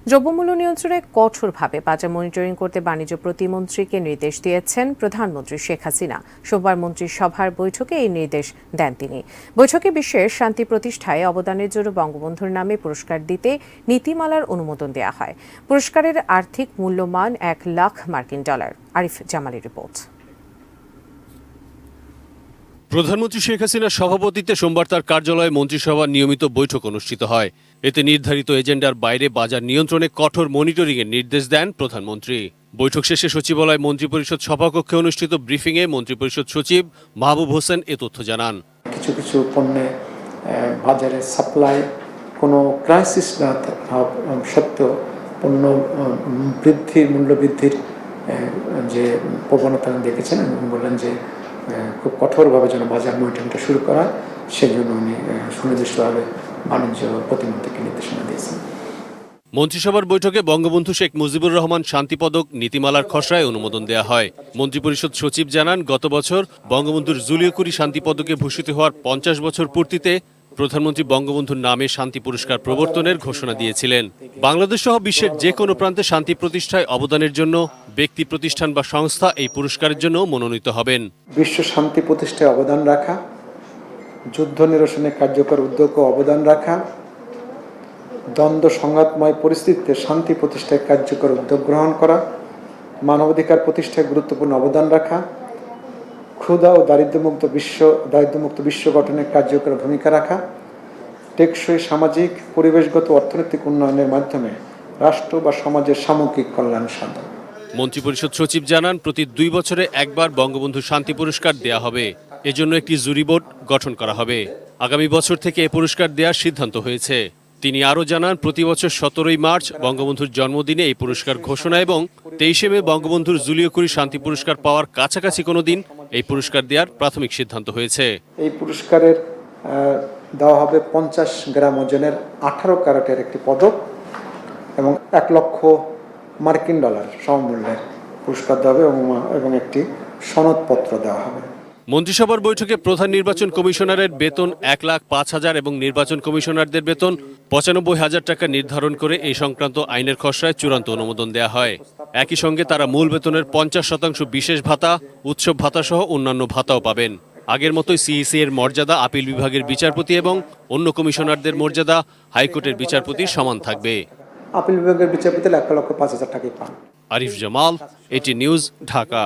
দ্রব্যমূল্য নিয়ন্ত্রণে কঠোরভাবে বাজার মনিটরিং করতে বাণিজ্য প্রতিমন্ত্রীকে নির্দেশ দিয়েছেন প্রধানমন্ত্রী শেখ হাসিনা। সোমবার মন্ত্রিসভার বৈঠকে এই নির্দেশ দেন তিনি। বৈঠকে বিশ্বের শান্তি প্রতিষ্ঠায় অবদানের জন্য বঙ্গবন্ধুর নামে পুরস্কার দিতে নীতিমালার অনুমোদন দেওয়া হয়। পুরস্কারের আর্থিক মূল্যমান $1,00,000। আরিফ জামালের রিপোর্ট। প্রধানমন্ত্রী শেখ হাসিনার সভাপতিত্বে সোমবার তার কার্যালয়ে মন্ত্রিসভার নিয়মিত বৈঠক অনুষ্ঠিত হয়। এতে নির্ধারিত এজেন্ডার বাইরে বাজার নিয়ন্ত্রণে কঠোর মনিটরিংয়ের নির্দেশ দেন প্রধানমন্ত্রী। বৈঠক শেষে সচিবালয় মন্ত্রিপরিষদ সভাকক্ষে অনুষ্ঠিত ব্রিফিংয়ে মন্ত্রিপরিষদ সচিব মাহবুব হোসেন এ তথ্য জানান। কিছু কিছু পণ্যে বাজারে সাপ্লাই কোনো ক্রাইসিস না সত্ত্বেও পণ্য মূল্য বৃদ্ধির যে প্রবণতা দেখেছেন এবং বললেন যে খুব কঠোরভাবে যেন বাজার মনিটরিংটা শুরু করা, সেজন্য উনি সুনির্দিষ্টভাবে বাণিজ্য প্রতিমন্ত্রীকে নির্দেশনা দিয়েছেন। মন্ত্রিসভার বৈঠকে বঙ্গবন্ধু শেখ মুজিবুর রহমান শান্তি পদক নীতিমালার খসড়ায় অনুমোদন দেওয়া হয়। মন্ত্রিপরিষদ সচিব জানান, গত বছর বঙ্গবন্ধুর জুলিও কুরি শান্তি পদকে ভূষিত হওয়ার 50 বছর পূর্তিতে প্রধানমন্ত্রী বঙ্গবন্ধুর নামে শান্তি পুরস্কার প্রবর্তনের ঘোষণা দিয়েছিলেন। বাংলাদেশ সহ বিশ্বের যে কোনো প্রান্তে শান্তি প্রতিষ্ঠায় অবদানের জন্য ব্যক্তি, প্রতিষ্ঠান বা সংস্থা এই পুরস্কারের জন্য মনোনীত হবেন। বিশ্ব শান্তি প্রতিষ্ঠায় অবদান রাখা, যুদ্ধ নিরসনে কার্যকর উদ্যোগ ও অবদান রাখা, দ্বন্দ্ব সংঘাতময় পরিস্থিতিতে শান্তি প্রতিষ্ঠায় কার্যকর উদ্যোগ গ্রহণ করা, মানবাধিকার প্রতিষ্ঠায় গুরুত্বপূর্ণ অবদান রাখা, ক্ষুধা ও দারিদ্র্যমুক্ত বিশ্ব গঠনে কার্যকর ভূমিকা রাখা, টেকসই সামাজিক, পরিবেশগত, অর্থনৈতিক উন্নয়নের মাধ্যমে রাষ্ট্র বা সমাজের সামগ্রিক কল্যাণ সাধন। মন্ত্রিপরিষদ সচিব জানান, প্রতি 2 বছরে একবার বঙ্গবন্ধু শান্তি পুরস্কার দেয়া হবে। এজন্য একটি জুরি বোর্ড গঠন করা হবে। আগামী বছর থেকে এ পুরস্কার দেওয়ার সিদ্ধান্ত হয়েছে। তিনি আরও জানান, প্রতি বছর 17ই মার্চ বঙ্গবন্ধুর জন্মদিনে এই পুরস্কার ঘোষণা এবং 23শে মে বঙ্গবন্ধুর জুলিও কুরি শান্তি পুরস্কার পাওয়ার কাছাকাছি কোনো দিন এই পুরস্কার দেওয়ার প্রাথমিক সিদ্ধান্ত হয়েছে। এই পুরস্কারের দেওয়া হবে 50 গ্রাম ওজনের 18 ক্যারেটের একটি পদক এবং $1,00,000 সমমূল্যের পুরস্কার দেওয়া হবে এবং একটি সনদপত্র দেওয়া হবে। মন্ত্রিসভার বৈঠকে প্রধান নির্বাচন কমিশনারের বেতন 1,05,000 এবং নির্বাচন কমিশনারদের বেতন 95,000 টাকা নির্ধারণ করে এই সংক্রান্ত আইনের খসড়ায় চূড়ান্ত অনুমোদন দেওয়া হয়। একই সঙ্গে তারা মূল বেতনের 50% বিশেষ ভাতা, উৎসব ভাতা সহ অন্যান্য ভাতাও পাবেন। আগের মতোই সিইসি এর মর্যাদা আপিল বিভাগের বিচারপতি এবং অন্য কমিশনারদের মর্যাদা হাইকোর্টের বিচারপতির সমান থাকবে। আপিল বিভাগের বিচারপতি 1,05,000 টাকাই পান। আরিফ জামাল, এটি নিউজ, ঢাকা।